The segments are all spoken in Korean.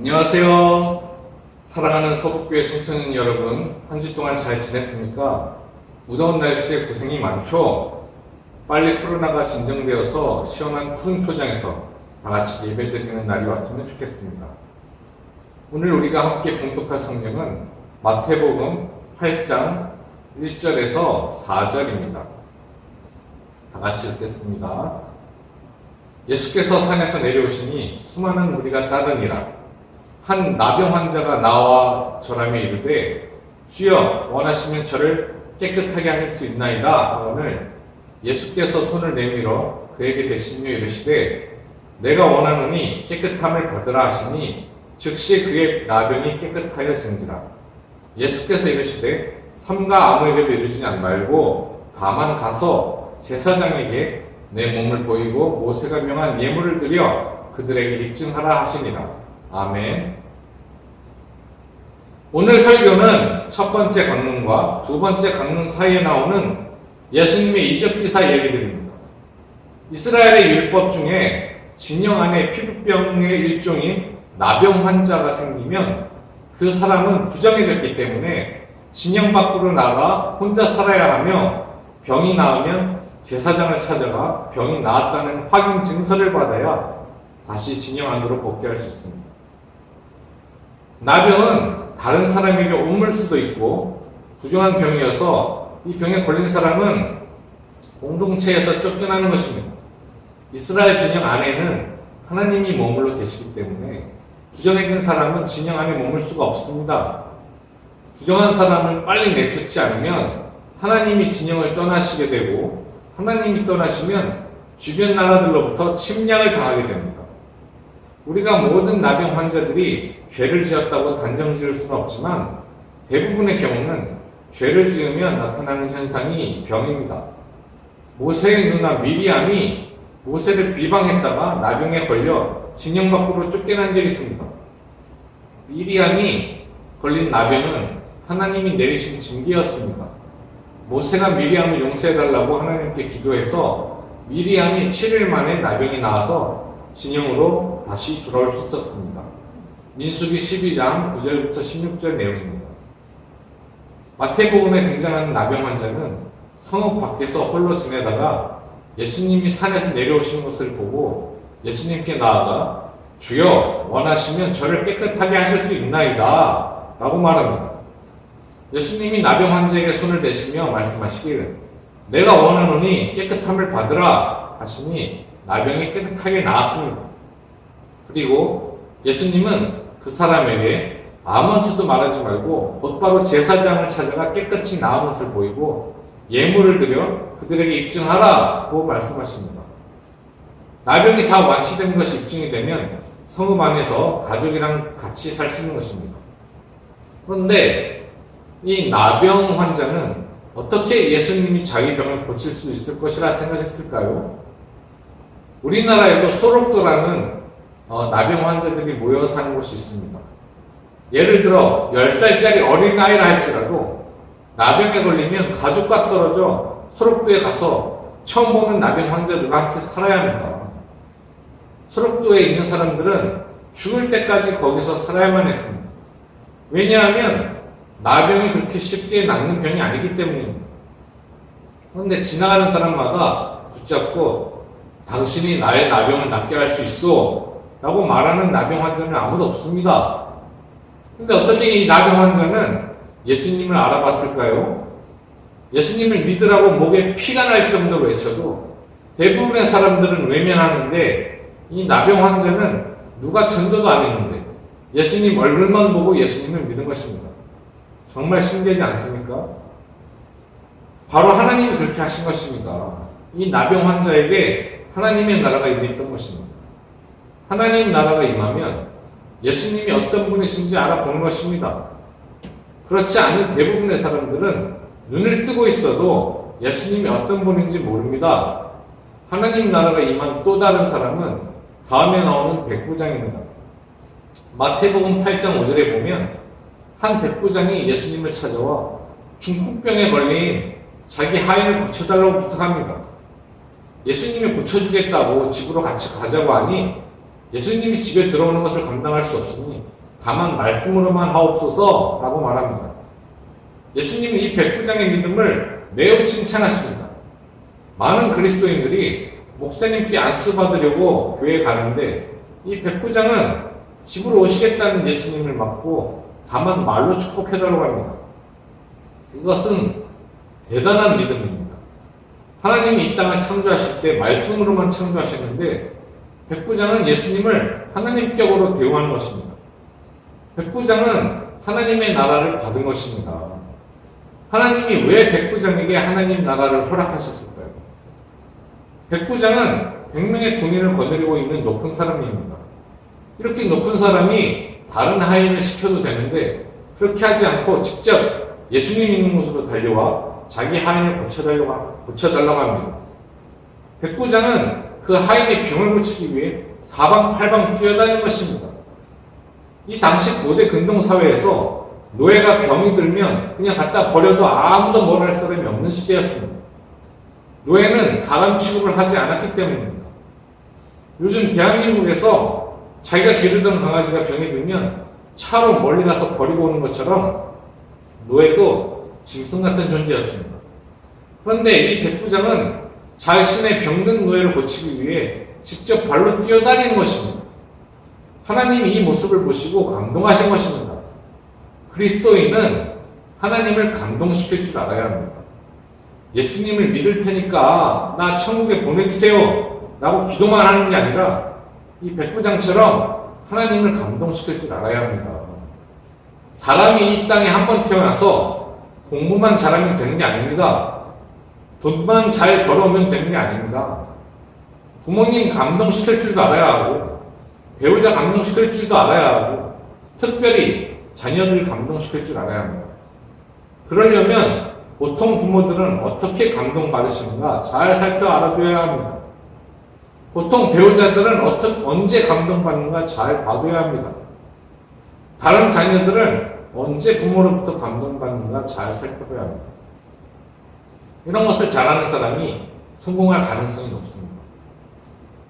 안녕하세요. 사랑하는 서북교회 청소년 여러분, 한 주 동안 잘 지냈습니까? 무더운 날씨에 고생이 많죠? 빨리 코로나가 진정되어서 시원한 푸른 초장에서 다 같이 예배드리는 날이 왔으면 좋겠습니다. 오늘 우리가 함께 봉독할 성경은 마태복음 8장 1절에서 4절입니다. 다 같이 읽겠습니다. 예수께서 산에서 내려오시니 수많은 무리가 따르니라. 한 나병 환자가 나와 절하며 이르되 주여 원하시면 저를 깨끗하게 하실 수 있나이다 하거늘 예수께서 손을 내밀어 그에게 대시며 이르시되 내가 원하노니 깨끗함을 받으라 하시니 즉시 그의 나병이 깨끗하여진지라. 예수께서 이르시되 삼가 아무에게도 이르지 말고 다만 가서 제사장에게 내 몸을 보이고 모세가 명한 예물을 드려 그들에게 입증하라 하시니라. 아멘. 오늘 설교는 첫 번째 강론과 두 번째 강론 사이에 나오는 예수님의 이적기사 얘기들입니다. 이스라엘의 율법 중에 진영 안에 피부병의 일종인 나병 환자가 생기면 그 사람은 부정해졌기 때문에 진영 밖으로 나가 혼자 살아야 하며 병이 나으면 제사장을 찾아가 병이 나았다는 확인 증서를 받아야 다시 진영 안으로 복귀할 수 있습니다. 나병은 다른 사람에게 옮을 수도 있고 부정한 병이어서 이 병에 걸린 사람은 공동체에서 쫓겨나는 것입니다. 이스라엘 진영 안에는 하나님이 머물러 계시기 때문에 부정해진 사람은 진영 안에 머물 수가 없습니다. 부정한 사람을 빨리 내쫓지 않으면 하나님이 진영을 떠나시게 되고 하나님이 떠나시면 주변 나라들로부터 침략을 당하게 됩니다. 우리가 모든 나병 환자들이 죄를 지었다고 단정 지을 수는 없지만 대부분의 경우는 죄를 지으면 나타나는 현상이 병입니다. 모세의 누나 미리암이 모세를 비방했다가 나병에 걸려 진영 밖으로 쫓겨난 적이 있습니다. 미리암이 걸린 나병은 하나님이 내리신 징계였습니다. 모세가 미리암을 용서해달라고 하나님께 기도해서 미리암이 7일 만에 나병이 나와서 진영으로 다시 돌아올 수 있었습니다. 민수기 12장 9절부터 16절 내용입니다. 마태복음에 등장하는 나병 환자는 성읍 밖에서 홀로 지내다가 예수님이 산에서 내려오시는 것을 보고 예수님께 나아가 주여 원하시면 저를 깨끗하게 하실 수 있나이다 라고 말합니다. 예수님이 나병 환자에게 손을 대시며 말씀하시길 내가 원하노니 깨끗함을 받으라 하시니 나병이 깨끗하게 나았습니다. 그리고 예수님은 그 사람에게 아무한테도 말하지 말고 곧바로 제사장을 찾아가 깨끗이 나은 것을 보이고 예물을 드려 그들에게 입증하라고 말씀하십니다. 나병이 다 완치된 것이 입증이 되면 성읍 안에서 가족이랑 같이 살 수 있는 것입니다. 그런데 이 나병 환자는 어떻게 예수님이 자기 병을 고칠 수 있을 것이라 생각했을까요? 우리나라에도 소록도라는 나병 환자들이 모여 사는 곳이 있습니다. 예를 들어 10살짜리 어린아이라 할지라도 나병에 걸리면 가족과 떨어져 소록도에 가서 처음 보는 나병 환자들과 함께 살아야 합니다. 소록도에 있는 사람들은 죽을 때까지 거기서 살아야만 했습니다. 왜냐하면 나병이 그렇게 쉽게 낫는 병이 아니기 때문입니다. 그런데 지나가는 사람마다 붙잡고 당신이 나의 나병을 낫게 할 수 있어 라고 말하는 나병 환자는 아무도 없습니다. 그런데 어떻게 이 나병 환자는 예수님을 알아봤을까요? 예수님을 믿으라고 목에 피가 날 정도로 외쳐도 대부분의 사람들은 외면하는데 이 나병 환자는 누가 전도도 안 했는데 예수님 얼굴만 보고 예수님을 믿은 것입니다. 정말 신기하지 않습니까? 바로 하나님이 그렇게 하신 것입니다. 이 나병 환자에게 하나님의 나라가 임했던 것입니다. 하나님 나라가 임하면 예수님이 어떤 분이신지 알아보는 것입니다. 그렇지 않은 대부분의 사람들은 눈을 뜨고 있어도 예수님이 어떤 분인지 모릅니다. 하나님 나라가 임한 또 다른 사람은 다음에 나오는 백부장입니다. 마태복음 8장 5절에 보면 한 백부장이 예수님을 찾아와 중풍병에 걸린 자기 하인을 고쳐달라고 부탁합니다. 예수님이 고쳐주겠다고 집으로 같이 가자고 하니 예수님이 집에 들어오는 것을 감당할 수 없으니 다만 말씀으로만 하옵소서 라고 말합니다. 예수님은 이 백부장의 믿음을 매우 칭찬하십니다. 많은 그리스도인들이 목사님께 안수 받으려고 교회에 가는데 이 백부장은 집으로 오시겠다는 예수님을 막고 다만 말로 축복해달라고 합니다. 이것은 대단한 믿음입니다. 하나님이 이 땅을 창조하실 때 말씀으로만 창조하셨는데 백부장은 예수님을 하나님격으로 대우하는 것입니다. 백부장은 하나님의 나라를 받은 것입니다. 하나님이 왜 백부장에게 하나님 나라를 허락하셨을까요? 백부장은 100명의 군인을 거느리고 있는 높은 사람입니다. 이렇게 높은 사람이 다른 하인을 시켜도 되는데 그렇게 하지 않고 직접 예수님 있는 곳으로 달려와 자기 하인을 고쳐달라고 합니다. 백부장은 그 하인의 병을 고치기 위해 사방팔방 뛰어다닌 것입니다. 이 당시 고대 근동사회에서 노예가 병이 들면 그냥 갖다 버려도 아무도 뭘 할 사람이 없는 시대였습니다. 노예는 사람 취급을 하지 않았기 때문입니다. 요즘 대한민국에서 자기가 기르던 강아지가 병이 들면 차로 멀리 가서 버리고 오는 것처럼 노예도 짐승 같은 존재였습니다. 그런데 이 백부장은 자신의 병든 노예를 고치기 위해 직접 발로 뛰어다니는 것입니다. 하나님이 이 모습을 보시고 감동하신 것입니다. 그리스도인은 하나님을 감동시킬 줄 알아야 합니다. 예수님을 믿을 테니까 나 천국에 보내주세요 라고 기도만 하는 게 아니라 이 백부장처럼 하나님을 감동시킬 줄 알아야 합니다. 사람이 이 땅에 한 번 태어나서 공부만 잘하면 되는 게 아닙니다. 돈만 잘 벌어오면 되는 게 아닙니다. 부모님 감동시킬 줄도 알아야 하고 배우자 감동시킬 줄도 알아야 하고 특별히 자녀들 감동시킬 줄 알아야 합니다. 그러려면 보통 부모들은 어떻게 감동받으시는가 잘 살펴 알아둬야 합니다. 보통 배우자들은 언제 감동받는가 잘 봐둬야 합니다. 다른 자녀들은 언제 부모로부터 감동받는가 잘 살펴봐야 합니다. 이런 것을 잘하는 사람이 성공할 가능성이 높습니다.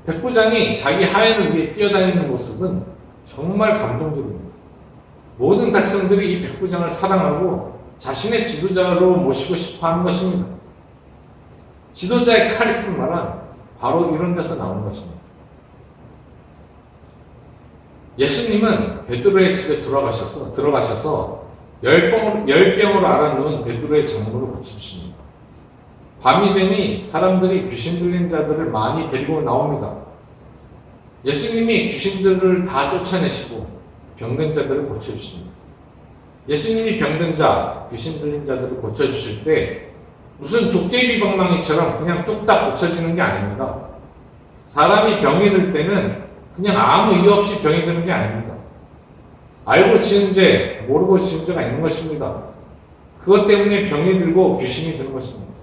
백부장이 자기 하인을 위해 뛰어다니는 모습은 정말 감동적입니다. 모든 백성들이 이 백부장을 사랑하고 자신의 지도자로 모시고 싶어 하는 것입니다. 지도자의 카리스마란 바로 이런 데서 나오는 것입니다. 예수님은 베드로의 집에 들어가셔서 열병으로 앓아누운 베드로의 장모를 고쳐주십니다. 밤이 되니 사람들이 귀신 들린 자들을 많이 데리고 나옵니다. 예수님이 귀신들을 다 쫓아내시고 병든 자들을 고쳐주십니다. 예수님이 병든 자, 귀신 들린 자들을 고쳐주실 때 무슨 도깨비 방망이처럼 그냥 뚝딱 고쳐지는 게 아닙니다. 사람이 병이 들 때는 그냥 아무 이유 없이 병이 드는 게 아닙니다. 알고 지은 죄, 모르고 지은 죄가 있는 것입니다. 그것 때문에 병이 들고 귀신이 드는 것입니다.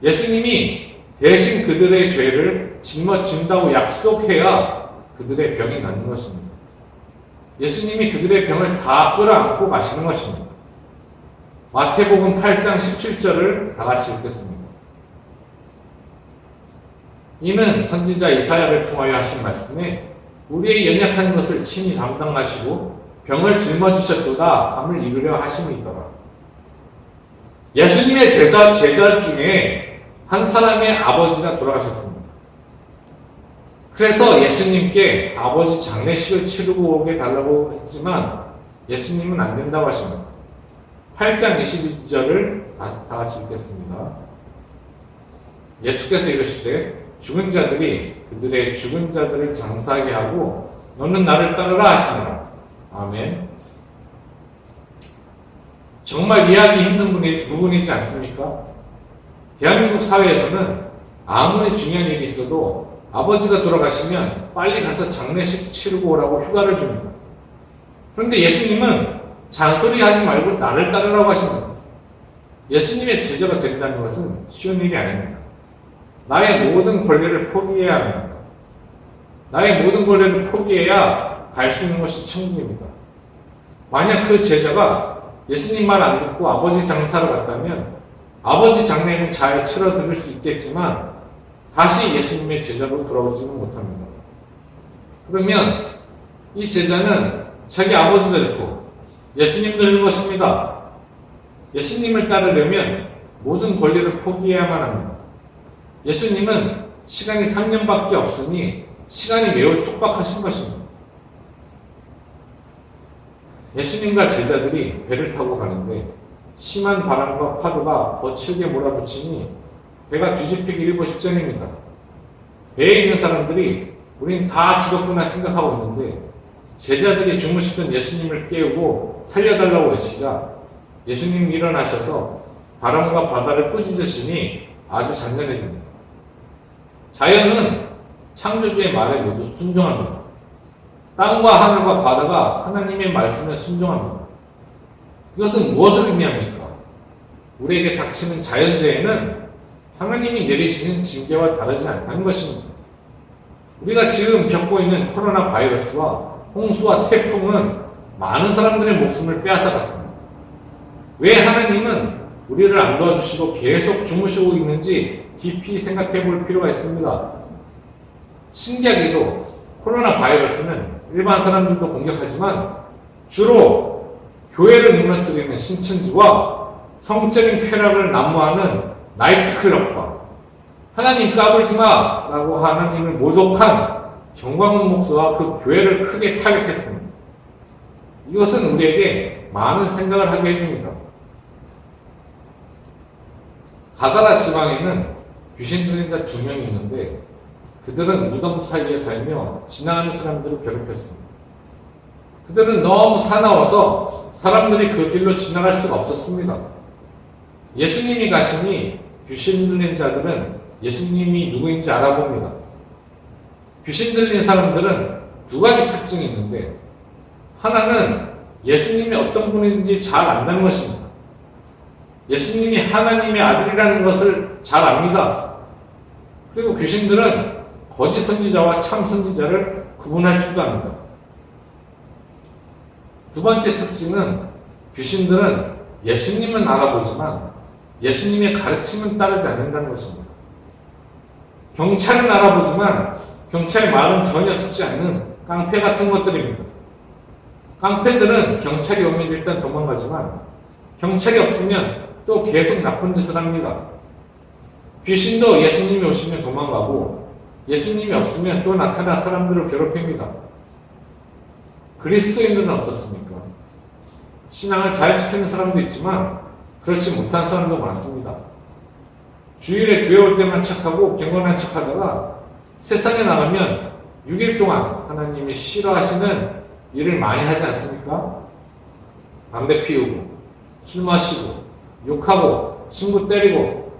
예수님이 대신 그들의 죄를 짊어진다고 약속해야 그들의 병이 낫는 것입니다. 예수님이 그들의 병을 다 끌어안고 가시는 것입니다. 마태복음 8장 17절을 다 같이 읽겠습니다. 이는 선지자 이사야를 통하여 하신 말씀에 우리의 연약한 것을 친히 담당하시고 병을 짊어지셨도다 함을 이루려 하심이더라. 예수님의 제자 중에 한 사람의 아버지가 돌아가셨습니다. 그래서 예수님께 아버지 장례식을 치르고 오게 달라고 했지만 예수님은 안 된다고 하십니다. 8장 22절을 다 같이 읽겠습니다. 예수께서 이르시되 죽은 자들이 그들의 죽은 자들을 장사하게 하고 너는 나를 따르라 하시니라. 아멘. 정말 이해하기 힘든 부분이지 않습니까? 대한민국 사회에서는 아무리 중요한 일이 있어도 아버지가 돌아가시면 빨리 가서 장례식 치르고 오라고 휴가를 줍니다. 그런데 예수님은 잔소리하지 말고 나를 따르라고 하십니다. 예수님의 제자가 된다는 것은 쉬운 일이 아닙니다. 나의 모든 권리를 포기해야 합니다. 나의 모든 권리를 포기해야 갈 수 있는 것이 천국입니다. 만약 그 제자가 예수님 말 안 듣고 아버지 장사로 갔다면 아버지 장례는 잘 치러 들을 수 있겠지만 다시 예수님의 제자로 돌아오지는 못합니다. 그러면 이 제자는 자기 아버지도 잃고 예수님도 잃는 것입니다. 예수님을 따르려면 모든 권리를 포기해야만 합니다. 예수님은 시간이 3년밖에 없으니 시간이 매우 촉박하신 것입니다. 예수님과 제자들이 배를 타고 가는데 심한 바람과 파도가 거칠게 몰아붙이니 배가 뒤집히기 일보 직전입니다. 배에 있는 사람들이 우린 다 죽었구나 생각하고 있는데 제자들이 주무시던 예수님을 깨우고 살려달라고 외치자 예수님이 일어나셔서 바람과 바다를 꾸짖으시니 아주 잔잔해집니다. 자연은 창조주의 말에 모두 순종합니다. 땅과 하늘과 바다가 하나님의 말씀에 순종합니다. 이것은 무엇을 의미합니까? 우리에게 닥치는 자연재해는 하나님이 내리시는 징계와 다르지 않다는 것입니다. 우리가 지금 겪고 있는 코로나 바이러스와 홍수와 태풍은 많은 사람들의 목숨을 빼앗아갔습니다. 왜 하나님은 우리를 안 도와주시고 계속 주무시고 있는지 깊이 생각해 볼 필요가 있습니다. 신기하게도 코로나 바이러스는 일반 사람들도 공격하지만 주로 교회를 무너뜨리는 신천지와 성적인 쾌락을 난무하는 나이트클럽과 하나님 까불지 마! 라고 하나님을 모독한 정광훈 목사와 그 교회를 크게 타격했습니다. 이것은 우리에게 많은 생각을 하게 해줍니다. 가다라 지방에는 귀신 들린 자 2명이 있는데 그들은 무덤 사이에 살며 지나가는 사람들을 괴롭혔습니다. 그들은 너무 사나워서 사람들이 그 길로 지나갈 수가 없었습니다. 예수님이 가시니 귀신 들린 자들은 예수님이 누구인지 알아봅니다. 귀신 들린 사람들은 2가지 특징이 있는데 하나는 예수님이 어떤 분인지 잘 안다는 것입니다. 예수님이 하나님의 아들이라는 것을 잘 압니다. 그리고 귀신들은 거짓 선지자와 참 선지자를 구분할 줄도 압니다. 2번째 특징은 귀신들은 예수님은 알아보지만 예수님의 가르침은 따르지 않는다는 것입니다. 경찰은 알아보지만 경찰의 말은 전혀 듣지 않는 깡패 같은 것들입니다. 깡패들은 경찰이 오면 일단 도망가지만 경찰이 없으면 또 계속 나쁜 짓을 합니다. 귀신도 예수님이 오시면 도망가고 예수님이 없으면 또 나타나 사람들을 괴롭힙니다. 그리스도인들은 어떻습니까? 신앙을 잘 지키는 사람도 있지만 그렇지 못한 사람도 많습니다. 주일에 교회 올 때만 착하고 경건한 척하다가 세상에 나가면 6일 동안 하나님이 싫어하시는 일을 많이 하지 않습니까? 담배 피우고 술 마시고 욕하고 친구 때리고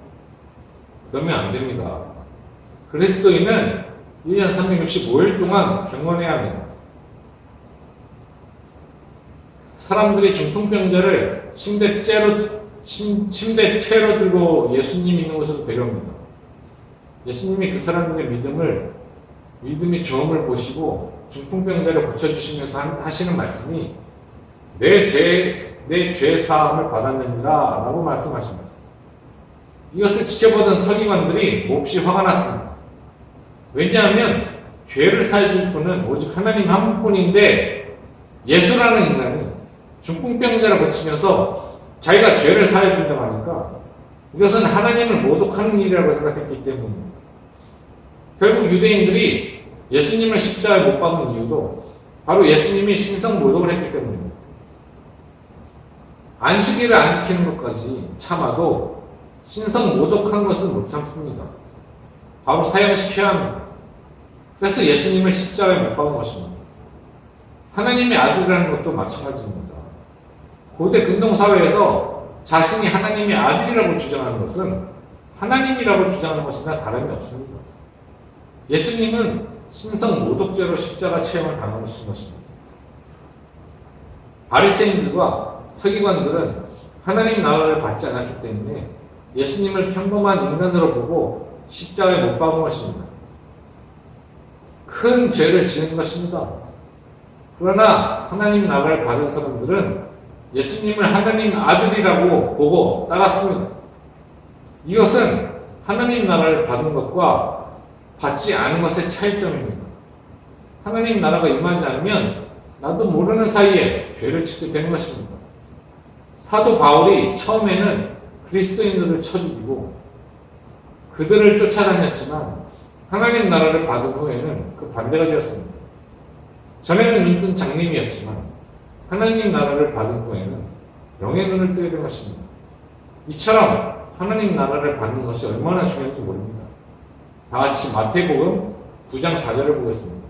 그러면 안 됩니다. 그리스도인은 1년 365일 동안 경건해야 합니다. 사람들이 중풍병자를 침대째로 들고 예수님 있는 곳으로 데려옵니다. 예수님이 그 사람들의 믿음이 좋음을 보시고 중풍병자를 고쳐주시면서 하시는 말씀이 내 죄 사함을 받았느니라 라고 말씀하십니다. 이것을 지켜보던 서기관들이 몹시 화가 났습니다. 왜냐하면 죄를 사해줄 분은 오직 하나님 한 분인데 예수라는 인간이 중풍병자를 고치면서 자기가 죄를 사해준다고 하니까 이것은 하나님을 모독하는 일이라고 생각했기 때문입니다. 결국 유대인들이 예수님을 십자가에 못 박은 이유도 바로 예수님이 신성 모독을 했기 때문입니다. 안식일을 안 지키는 것까지 참아도 신성 모독한 것은 못 참습니다. 바로 사형시켜야 합니다. 그래서 예수님을 십자가에 못 박은 것입니다. 하나님의 아들이라는 것도 마찬가지입니다. 고대 근동사회에서 자신이 하나님의 아들이라고 주장하는 것은 하나님이라고 주장하는 것이나 다름이 없습니다. 예수님은 신성 모독죄로 십자가 체험을 당하신 것입니다. 바리새인들과 서기관들은 하나님 나라를 받지 않았기 때문에 예수님을 평범한 인간으로 보고 십자가에 못 박은 것입니다. 큰 죄를 지은 것입니다. 그러나 하나님 나라를 받은 사람들은 예수님을 하나님 아들이라고 보고 따랐습니다. 이것은 하나님 나라를 받은 것과 받지 않은 것의 차이점입니다. 하나님 나라가 임하지 않으면 나도 모르는 사이에 죄를 짓게 되는 것입니다. 사도 바울이 처음에는 그리스도인들을 쳐 죽이고 그들을 쫓아다녔지만 하나님 나라를 받은 후에는 그 반대가 되었습니다. 전에는 눈뜬 장님이었지만 하나님 나라를 받은 후에는 영의 눈을 뜨게 된 것입니다. 이처럼 하나님 나라를 받는 것이 얼마나 중요한지 모릅니다. 다 같이 마태복음 9장 4절을 보겠습니다.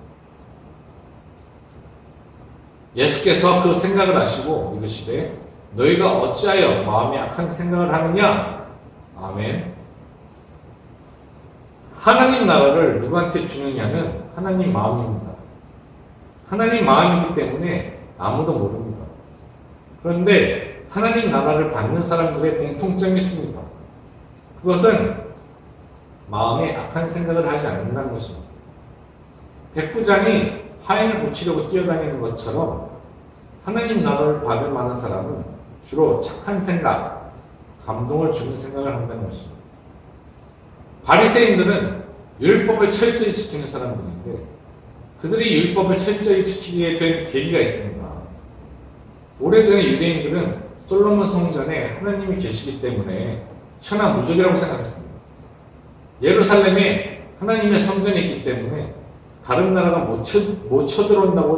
예수께서 그 생각을 아시고 이르시되 너희가 어찌하여 마음에 악한 생각을 하느냐? 아멘. 하나님 나라를 누구한테 주느냐는 하나님 마음입니다. 하나님 마음이기 때문에 아무도 모릅니다. 그런데 하나님 나라를 받는 사람들의 공통점이 있습니다. 그것은 마음에 악한 생각을 하지 않는다는 것입니다. 백부장이 하인을 고치려고 뛰어다니는 것처럼 하나님 나라를 받을 만한 사람은 주로 착한 생각, 감동을 주는 생각을 한다는 것입니다. 바리새인들은 율법을 철저히 지키는 사람들인데 그들이 율법을 철저히 지키게 된 계기가 있습니다. 오래전에 유대인들은 솔로몬 성전에 하나님이 계시기 때문에 천하무적이라고 생각했습니다. 예루살렘에 하나님의 성전이 있기 때문에 다른 나라가 못 쳐들어온다고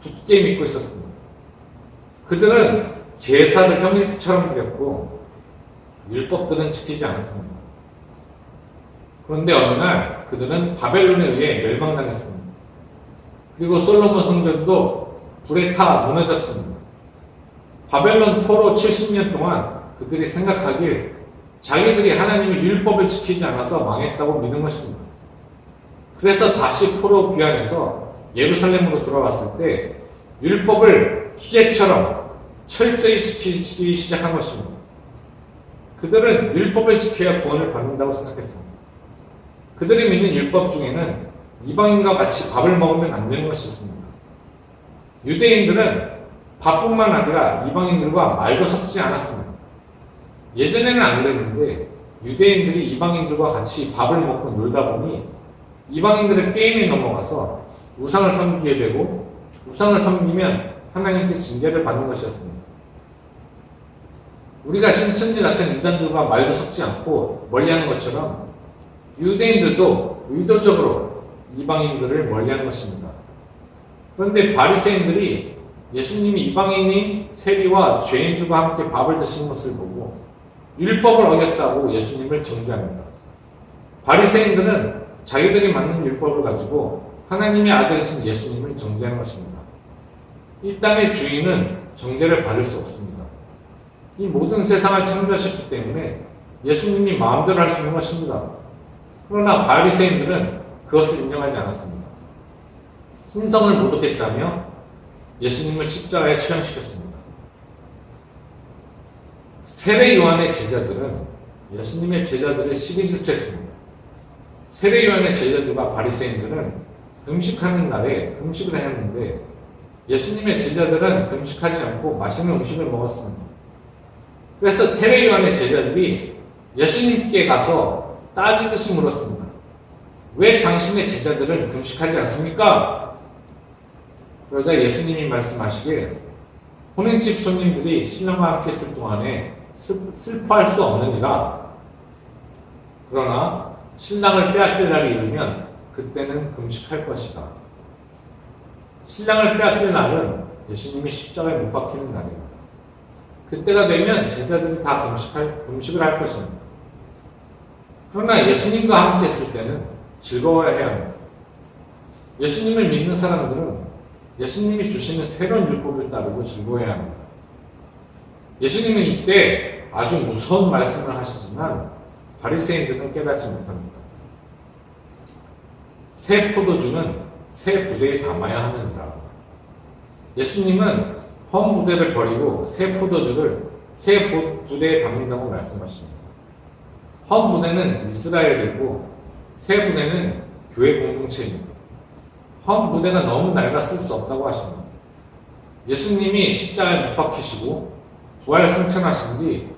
굳게 믿고 있었습니다. 그들은 제사를 형식처럼 드렸고 율법들은 지키지 않았습니다. 그런데 어느 날 그들은 바벨론에 의해 멸망당했습니다. 그리고 솔로몬 성전도 불에 타 무너졌습니다. 바벨론 포로 70년 동안 그들이 생각하길 자기들이 하나님의 율법을 지키지 않아서 망했다고 믿은 것입니다. 그래서 다시 포로 귀환해서 예루살렘으로 돌아왔을 때 율법을 기계처럼 철저히 지키기 시작한 것입니다. 그들은 율법을 지켜야 구원을 받는다고 생각했습니다. 그들이 믿는 율법 중에는 이방인과 같이 밥을 먹으면 안 되는 것이 있습니다. 유대인들은 밥뿐만 아니라 이방인들과 말도 섞지 않았습니다. 예전에는 안 그랬는데 유대인들이 이방인들과 같이 밥을 먹고 놀다 보니 이방인들의 게임에 넘어가서 우상을 섬기게 되고 우상을 섬기면 하나님께 징계를 받는 것이었습니다. 우리가 신천지 같은 이단들과 말도 섞지 않고 멀리하는 것처럼 유대인들도 의도적으로 이방인들을 멀리하는 것입니다. 그런데 바리새인들이 예수님이 이방인인 세리와 죄인들과 함께 밥을 드시는 것을 보고 율법을 어겼다고 예수님을 정죄합니다. 바리새인들은 자기들이 만든 율법을 가지고 하나님의 아들이신 예수님을 정죄하는 것입니다. 이 땅의 주인은 정죄를 받을 수 없습니다. 이 모든 세상을 창조하셨기 때문에 예수님이 마음대로 할 수 있는 것입니다. 그러나 바리새인들은 그것을 인정하지 않았습니다. 신성을 모독했다며 예수님을 십자가에 처형시켰습니다. 세례 요한의 제자들은 예수님의 제자들을 시기 질투했습니다. 세례 요한의 제자들과 바리새인들은 금식하는 날에 금식을 했는데 예수님의 제자들은 금식하지 않고 맛있는 음식을 먹었습니다. 그래서 세례 요한의 제자들이 예수님께 가서 따지듯이 물었습니다. 왜 당신의 제자들은 금식하지 않습니까? 그러자 예수님이 말씀하시길 혼인집 손님들이 신랑과 함께 있을 동안에 슬퍼할 수 없느니라. 그러나 신랑을 빼앗길 날이 이르면 그때는 금식할 것이다. 신랑을 빼앗길 날은 예수님이 십자가에 못 박히는 날입니다. 그때가 되면 제자들이 다 금식을 할 것입니다. 그러나 예수님과 함께 있을 때는 즐거워야 해야 합니다. 예수님을 믿는 사람들은 예수님이 주시는 새로운 율법을 따르고 즐거워해야 합니다. 예수님은 이때 아주 무서운 말씀을 하시지만 바리새인들은 깨닫지 못합니다. 새 포도주는 새 부대에 담아야 하느니라. 예수님은 헌 부대를 버리고 새 포도주를 새 부대에 담는다고 말씀하십니다. 헌 부대는 이스라엘이고 새 부대는 교회 공동체입니다. 헌 부대가 너무 낡아 쓸 수 없다고 하십니다. 예수님이 십자가에 못 박히시고 부활 승천하신 뒤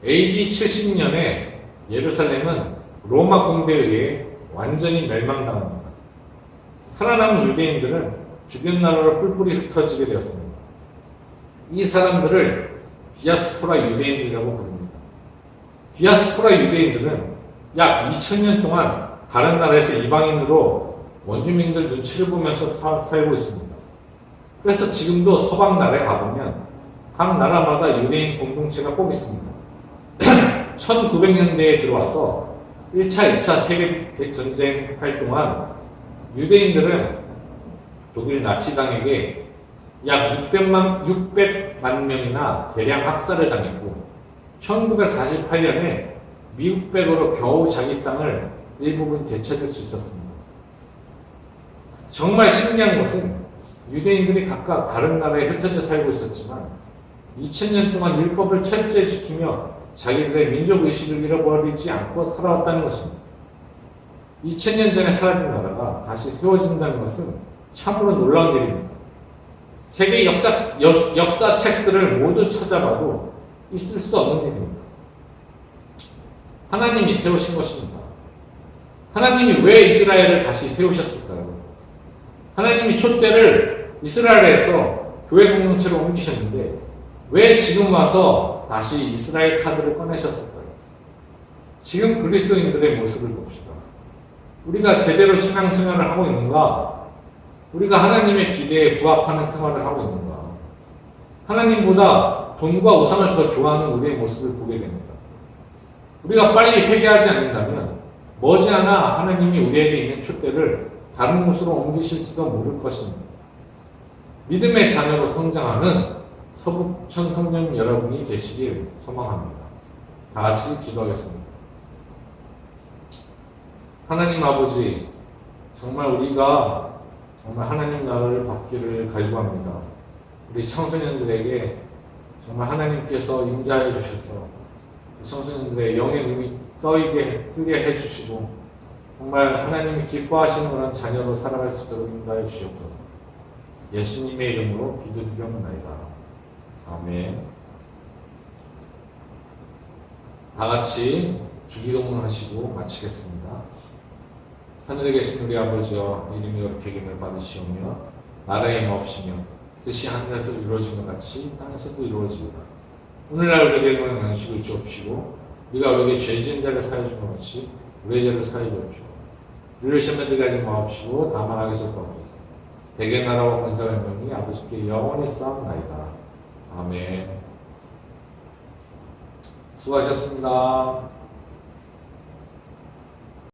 AD 70년에 예루살렘은 로마 군대에 의해 완전히 멸망당합니다. 살아남은 유대인들은 주변 나라로 뿔뿔이 흩어지게 되었습니다. 이 사람들을 디아스포라 유대인들이라고 부릅니다. 디아스포라 유대인들은 약 2000년 동안 다른 나라에서 이방인으로 원주민들 눈치를 보면서 살고 있습니다. 그래서 지금도 서방 나라에 가보면 각 나라마다 유대인 공동체가 꼭 있습니다. 1900년대에 들어와서 1차, 2차 세계전쟁 할 동안 유대인들은 독일 나치당에게 약 600만 명이나 대량 학살을 당했고 1948년에 미국 백으로 겨우 자기 땅을 일부분 되찾을 수 있었습니다. 정말 신기한 것은 유대인들이 각각 다른 나라에 흩어져 살고 있었지만 2000년 동안 율법을 철저히 지키며 자기들의 민족의식을 잃어버리지 않고 살아왔다는 것입니다. 2000년 전에 사라진 나라가 다시 세워진다는 것은 참으로 놀라운 일입니다. 세계 역사책들을 모두 찾아봐도 있을 수 없는 일입니다. 하나님이 세우신 것입니다. 하나님이 왜 이스라엘을 다시 세우셨을까요? 하나님이 촛대를 이스라엘에서 교회 공동체로 옮기셨는데 왜 지금 와서 다시 이스라엘 카드를 꺼내셨을까요? 지금 그리스도인들의 모습을 봅시다. 우리가 제대로 신앙생활을 하고 있는가? 우리가 하나님의 기대에 부합하는 생활을 하고 있는가? 하나님보다 돈과 우상을 더 좋아하는 우리의 모습을 보게 됩니다. 우리가 빨리 회개하지 않는다면 머지않아 하나님이 우리에게 있는 촛대를 다른 곳으로 옮기실지도 모를 것입니다. 믿음의 자녀로 성장하는 서북천 성령 여러분이 되시길 소망합니다. 다 같이 기도하겠습니다. 하나님 아버지, 정말 우리가 정말 하나님 나라를 받기를 갈구합니다. 우리 청소년들에게 정말 하나님께서 임자해 주셔서 청소년들의 영의 눈이 뜨게 해주시고 정말 하나님이 기뻐하시는 그런 자녀로 살아갈 수 있도록 인도하여 주시옵소서. 예수님의 이름으로 기도드리옵나이다. 아멘. 다 같이 주기도문 하시고 마치겠습니다. 하늘에 계신 우리 아버지여, 이름이 거룩히 여김을 받으시오며 나라의 임하옵시며 뜻이 하늘에서 이루어진 것 같이 땅에서도 이루어지이다. 오늘날 우리에게 일용할 양식을 주옵시고 우리가 우리에게 죄 지은 자를 사하여 준 것 같이 우리의 죄를 사하여 주옵시고 우리를 시험에 들게 하지 마옵시고 다만 악에서 구하옵소서. 대개 나라와 권세와 영광이 아버지께 영원히 쌓옵나이다. 아멘. 수고하셨습니다.